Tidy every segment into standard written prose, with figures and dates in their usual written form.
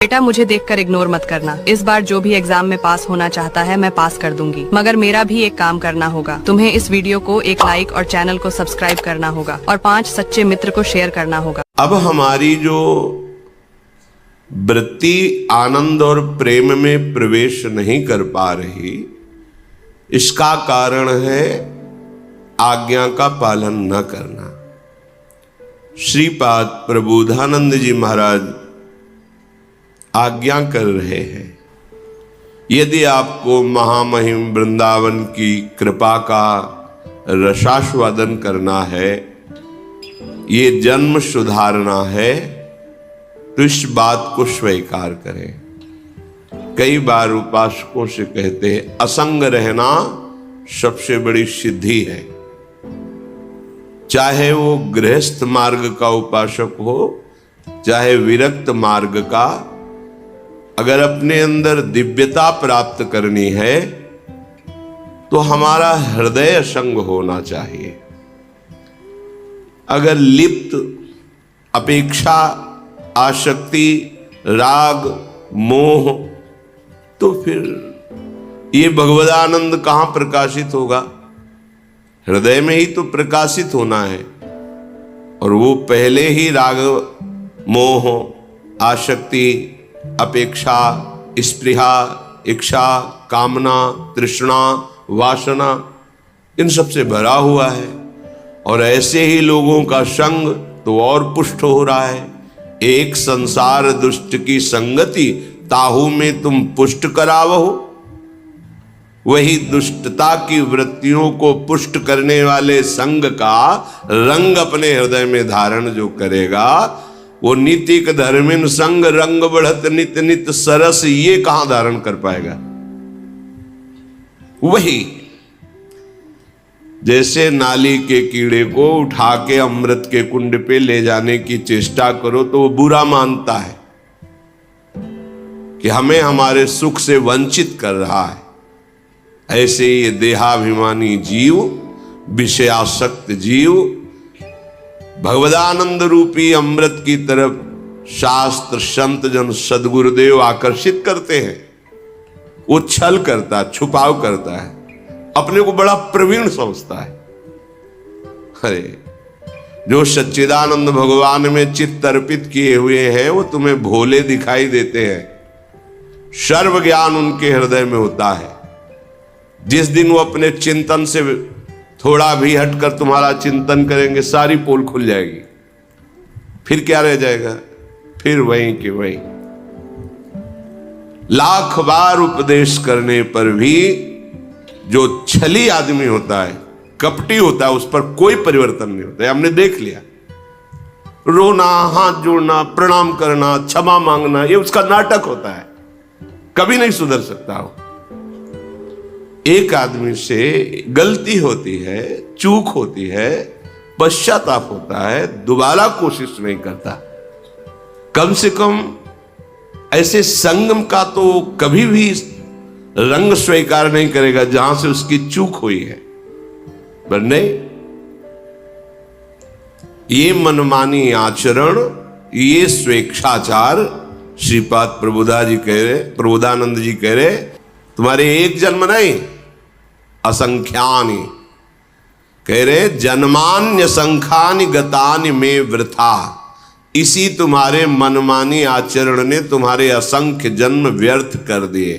बेटा मुझे देखकर इग्नोर मत करना। इस बार जो भी एग्जाम में पास होना चाहता है मैं पास कर दूंगी, मगर मेरा भी एक काम करना होगा। तुम्हें इस वीडियो को एक लाइक और चैनल को सब्सक्राइब करना होगा और 5 सच्चे मित्र को शेयर करना होगा। अब हमारी जो वृत्ति आनंद और प्रेम में प्रवेश नहीं कर पा रही, इसका कारण है आज्ञा का पालन न करना। श्रीपाद प्रबोधानंद जी महाराज आज्ञा कर रहे हैं, यदि आपको महामहिम वृंदावन की कृपा का रसास्वादन करना है, ये जन्म सुधारना है, तो इस बात को स्वीकार करें। कई बार उपासकों से कहते हैं असंग रहना सबसे बड़ी सिद्धि है। चाहे वो गृहस्थ मार्ग का उपासक हो, चाहे विरक्त मार्ग का, अगर अपने अंदर दिव्यता प्राप्त करनी है तो हमारा हृदय असंग होना चाहिए। अगर लिप्त अपेक्षा, आसक्ति, राग, मोह, तो फिर ये भगवदानंद कहां प्रकाशित होगा? हृदय में ही तो प्रकाशित होना है। और वो पहले ही राग, मोह, आसक्ति, अपेक्षा, स्पृहा, इच्छा, कामना, तृष्णा, वासना, इन सब से भरा हुआ है। और ऐसे ही लोगों का संग तो और पुष्ट हो रहा है। एक संसार दुष्ट की संगति, ताहू में तुम पुष्ट करावहो। वही दुष्टता की वृत्तियों को पुष्ट करने वाले संग का रंग अपने हृदय में धारण जो करेगा, वो नीतिक धर्मिन संग रंग बढ़त नित नित सरस, ये कहां धारण कर पाएगा? वही जैसे नाली के कीड़े को उठा के अमृत के कुंड पे ले जाने की चेष्टा करो तो वो बुरा मानता है कि हमें हमारे सुख से वंचित कर रहा है। ऐसे ये देहाभिमानी जीव, विषयासक्त जीव, भगवदानंद रूपी अमृत की तरफ शास्त्र, संत जन, सदगुरुदेव आकर्षित करते हैं। वो छल करता, छुपाव करता है, अपने को बड़ा प्रवीण समझता है। अरे जो सच्चिदानंद भगवान में चित्त अर्पित किए हुए हैं वो तुम्हें भोले दिखाई देते हैं। सर्व ज्ञान उनके हृदय में होता है। जिस दिन वो अपने चिंतन से थोड़ा भी हटकर तुम्हारा चिंतन करेंगे, सारी पोल खुल जाएगी। फिर क्या रह जाएगा? फिर वहीं के वहीं। लाख बार उपदेश करने पर भी जो छली आदमी होता है, कपटी होता है, उस पर कोई परिवर्तन नहीं होता है। हमने देख लिया। रोना, हाथ जोड़ना, प्रणाम करना, क्षमा मांगना, ये उसका नाटक होता है, कभी नहीं सुधर सकता हो। एक आदमी से गलती होती है, चूक होती है, पश्चाताप होता है, दोबारा कोशिश नहीं करता। कम से कम ऐसे संगम का तो कभी भी रंग स्वीकार नहीं करेगा जहां से उसकी चूक हुई है। पर नहीं, ये मनमानी आचरण, ये स्वेच्छाचार, श्रीपाद प्रबोधानंद जी कह रहे तुम्हारे एक जन्म नहीं, असंख्यानि, कह रहे जन्मान्य संख्यानि गतानि में वृथा। इसी तुम्हारे मनमानी आचरण ने तुम्हारे असंख्य जन्म व्यर्थ कर दिए।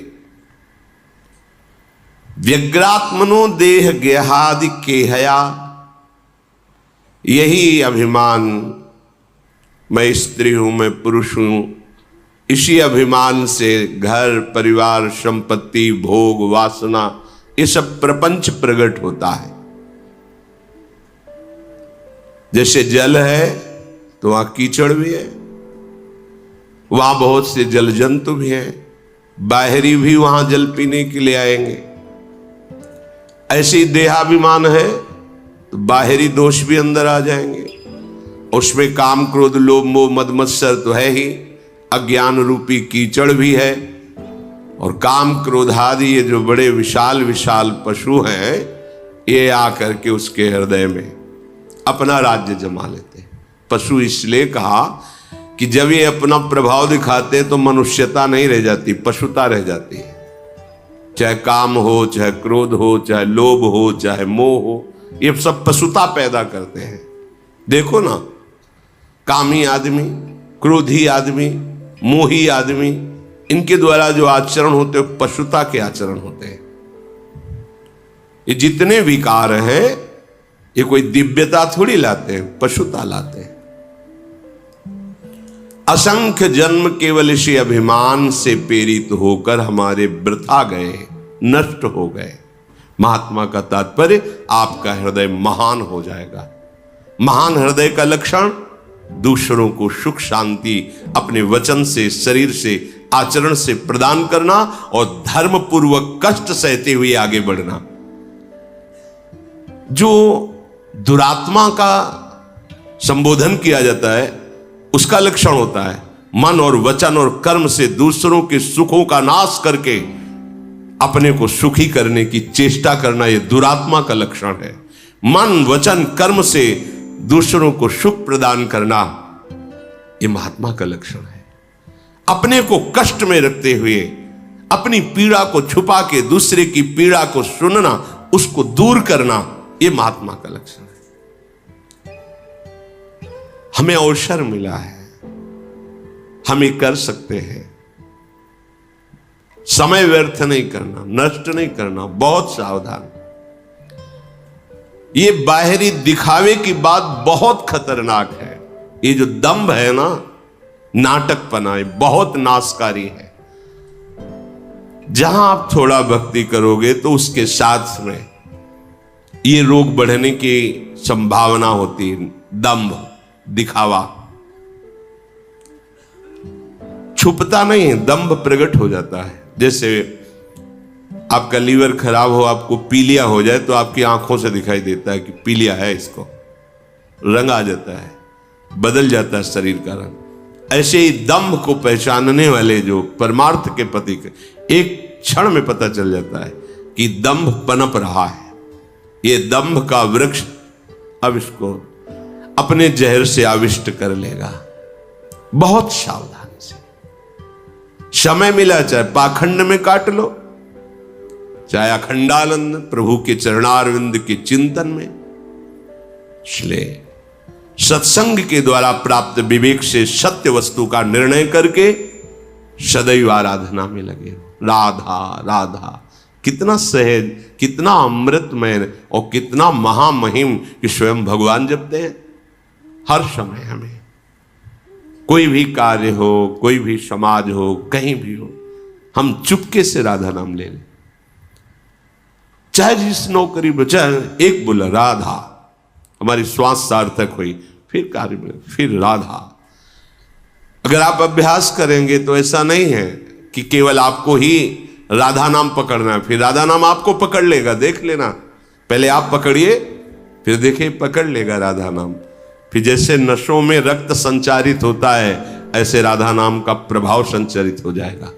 व्यग्रात्मनो देह गेहादि केहया, यही अभिमान, मैं स्त्री हूं, मैं पुरुष हूं, इसी अभिमान से घर, परिवार, संपत्ति, भोग, वासना, ये सब प्रपंच प्रकट होता है। जैसे जल है तो वहां कीचड़ भी है, वहां बहुत से जल जंतु भी हैं, बाहरी भी वहां जल पीने के लिए आएंगे। ऐसे ही देहाभिमान है तो बाहरी दोष भी अंदर आ जाएंगे। उसमें काम, क्रोध, लोभ, मोह, मद, मत्सर तो है ही, अज्ञान रूपी कीचड़ भी है। और काम, क्रोध आदि ये जो बड़े विशाल विशाल पशु हैं, ये आकर के उसके हृदय में अपना राज्य जमा लेते हैं। पशु इसलिए कहा कि जब ये अपना प्रभाव दिखाते हैं तो मनुष्यता नहीं रह जाती, पशुता रह जाती है। चाहे काम हो, चाहे क्रोध हो, चाहे लोभ हो, चाहे मोह हो, ये सब पशुता पैदा करते हैं। देखो ना, कामी आदमी, क्रोधी आदमी, मोही आदमी, इनके द्वारा जो आचरण होते हैं पशुता के आचरण होते हैं। ये जितने विकार हैं ये कोई दिव्यता थोड़ी लाते हैं, पशुता लाते हैं। असंख्य जन्म केवल इसी अभिमान से प्रेरित होकर हमारे वृथा गए, नष्ट हो गए। महात्मा का तात्पर्य आपका हृदय महान हो जाएगा। महान हृदय का लक्षण दूसरों को सुख शांति अपने वचन से, शरीर से, आचरण से प्रदान करना और धर्म पूर्वक कष्ट सहते हुए आगे बढ़ना। जो दुरात्मा का संबोधन किया जाता है उसका लक्षण होता है मन और वचन और कर्म से दूसरों के सुखों का नाश करके अपने को सुखी करने की चेष्टा करना। यह दुरात्मा का लक्षण है। मन वचन कर्म से दूसरों को सुख प्रदान करना यह महात्मा का लक्षण है। अपने को कष्ट में रखते हुए अपनी पीड़ा को छुपा के दूसरे की पीड़ा को सुनना, उसको दूर करना, यह महात्मा का लक्षण है। हमें अवसर मिला है, हम ये कर सकते हैं। समय व्यर्थ नहीं करना, नष्ट नहीं करना, बहुत सावधान। ये बाहरी दिखावे की बात बहुत खतरनाक है। ये जो दंभ है ना, नाटकपना, ये बहुत नाशकारी है। जहां आप थोड़ा भक्ति करोगे तो उसके साथ में ये रोग बढ़ने की संभावना होती है। दंभ, दिखावा छुपता नहीं है, दंभ प्रकट हो जाता है। जैसे आपका लीवर खराब हो, आपको पीलिया हो जाए तो आपकी आंखों से दिखाई देता है कि पीलिया है, इसको रंग आ जाता है, बदल जाता है शरीर का रंग। ऐसे ही दंभ को पहचानने वाले जो परमार्थ के पति के एक क्षण में पता चल जाता है कि दंभ पनप रहा है। ये दंभ का वृक्ष अब इसको अपने जहर से आविष्ट कर लेगा। बहुत सावधान से, समय मिला चाहे पाखंड में काट लो, चाहे अखंडानंद प्रभु के चरणारविंद के चिंतन में। इसलिए सत्संग के द्वारा प्राप्त विवेक से सत्य वस्तु का निर्णय करके सदैव आराधना में लगे। राधा राधा कितना सहज, कितना अमृतमय और कितना महामहिम कि स्वयं भगवान जपते हैं। हर समय हमें कोई भी कार्य हो, कोई भी समाज हो, कहीं भी हो, हम चुपके से राधा नाम ले लें। चाहे जिस नौकरी में, चाहे एक बोला राधा, हमारी श्वास सार्थक हुई, फिर कार्य में, फिर राधा। अगर आप अभ्यास करेंगे तो ऐसा नहीं है कि केवल आपको ही राधा नाम पकड़ना है, फिर राधा नाम आपको पकड़ लेगा। देख लेना, पहले आप पकड़िए, फिर देखिए पकड़ लेगा राधा नाम। फिर जैसे नशों में रक्त संचारित होता है, ऐसे राधा नाम का प्रभाव संचारित हो जाएगा।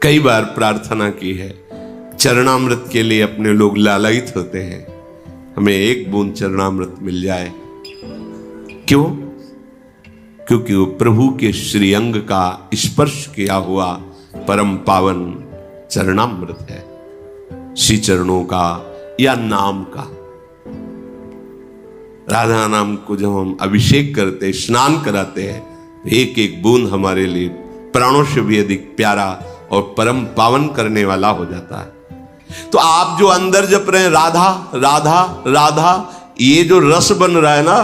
कई बार प्रार्थना की है, चरणामृत के लिए अपने लोग लालायित होते हैं, हमें एक बूंद चरणामृत मिल जाए। क्यों? क्योंकि वो प्रभु के श्री अंग का स्पर्श किया हुआ परम पावन चरणामृत है, श्री चरणों का या नाम का। राधा नाम को जब हम अभिषेक करते, स्नान कराते हैं, एक एक बूंद हमारे लिए प्राणों से भी अधिक प्यारा और परम पावन करने वाला हो जाता है। तो आप जो अंदर जप रहे हैं राधा राधा राधा, ये जो रस बन रहा है ना,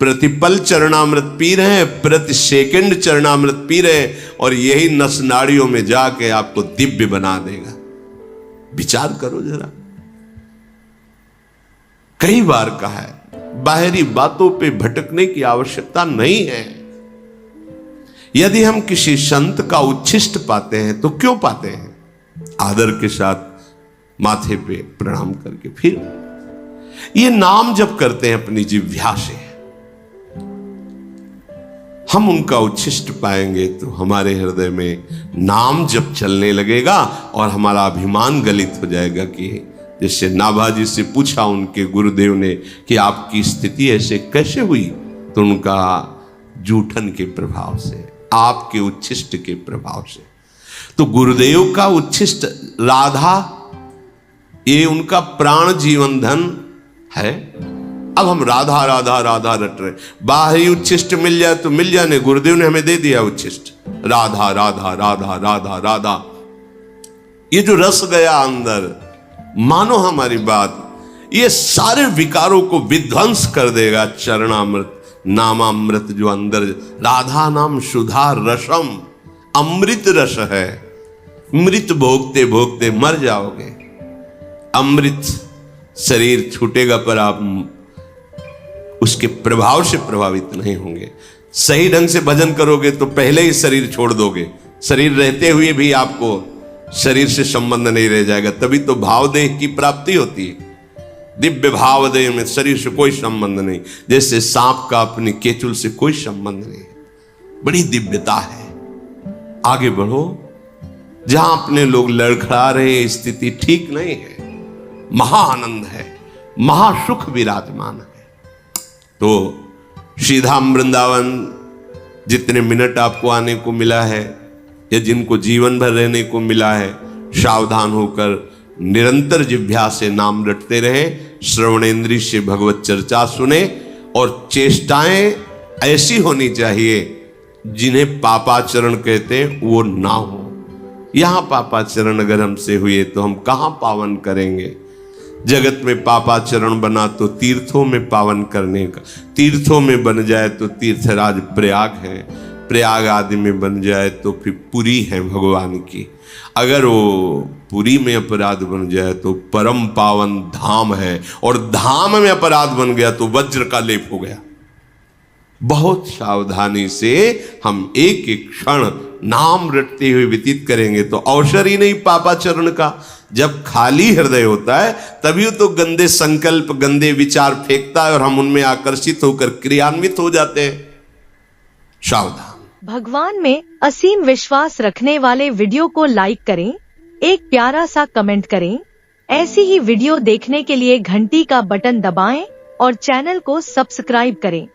प्रतिपल चरणामृत पी रहे हैं, प्रति सेकंड चरणामृत पी रहे हैं, और यही नस नाड़ियों में जाके आपको दिव्य बना देगा। विचार करो जरा। कई बार कहा है, बाहरी बातों पे भटकने की आवश्यकता नहीं है। यदि हम किसी संत का उच्छिष्ट पाते हैं तो क्यों पाते हैं? आदर के साथ माथे पे प्रणाम करके फिर ये नाम जप करते हैं अपनी जिह्वा से। हम उनका उच्छिष्ट पाएंगे तो हमारे हृदय में नाम जप चलने लगेगा और हमारा अभिमान गलित हो जाएगा। कि जैसे नाभाजी से पूछा उनके गुरुदेव ने कि आपकी स्थिति ऐसे कैसे हुई, तो उनका जूठन के प्रभाव से, आपके उच्छिष्ट के प्रभाव से। तो गुरुदेव का उच्छिष्ट राधा, ये उनका प्राण जीवन धन है। अब हम राधा राधा राधा रट रहे, बाहरी उच्छिष्ट मिल जाए तो मिल जाने, गुरुदेव ने हमें दे दिया उच्छिष्ट, राधा राधा राधा राधा राधा। ये जो रस गया अंदर, मानो हमारी बात, ये सारे विकारों को विध्वंस कर देगा चरणामृत नामामृत जो अंदर। राधा नाम सुधा रसम, अमृत रस है। मृत भोगते भोगते मर जाओगे, अमृत शरीर छूटेगा पर आप उसके प्रभाव से प्रभावित नहीं होंगे। सही ढंग से भजन करोगे तो पहले ही शरीर छोड़ दोगे, शरीर रहते हुए भी आपको शरीर से संबंध नहीं रह जाएगा। तभी तो भावदेह की प्राप्ति होती है। दिव्य भावदेह में शरीर से कोई संबंध नहीं, जैसे सांप का अपनी केचुल से कोई संबंध नहीं। बड़ी दिव्यता है। आगे बढ़ो, जहां अपने लोग लड़खड़ा रहे, स्थिति ठीक नहीं है, महा आनंद है, महासुख विराजमान है। तो श्रीधाम वृंदावन जितने मिनट आपको आने को मिला है या जिनको जीवन भर रहने को मिला है, सावधान होकर निरंतर जिह्वा से नाम रटते रहे, श्रवणेंद्रिय से भगवत चर्चा सुने, और चेष्टाएं ऐसी होनी चाहिए जिन्हें पापाचरण कहते हैं वो ना हो। यहां पापाचरण अगर हमसे हुए तो हम कहां पावन करेंगे। जगत में पापाचरण बना तो तीर्थों में पावन करने का, तीर्थों में बन जाए तो तीर्थराज प्रयाग है, प्रयाग आदि में बन जाए तो फिर पुरी है भगवान की। अगर वो पुरी में अपराध बन जाए तो परम पावन धाम है, और धाम में अपराध बन गया तो वज्र का लेप हो गया। बहुत सावधानी से हम एक एक क्षण नाम रटते हुए व्यतीत करेंगे तो अवसर ही नहीं पापाचरण का। जब खाली हृदय होता है तभी तो गंदे संकल्प, गंदे विचार फेंकता है और हम उनमें आकर्षित होकर क्रियान्वित हो जाते हैं। सावधान। भगवान में असीम विश्वास रखने वाले वीडियो को लाइक करें, एक प्यारा सा कमेंट करें। ऐसी ही वीडियो देखने के लिए घंटी का बटन दबाएं और चैनल को सब्सक्राइब करें।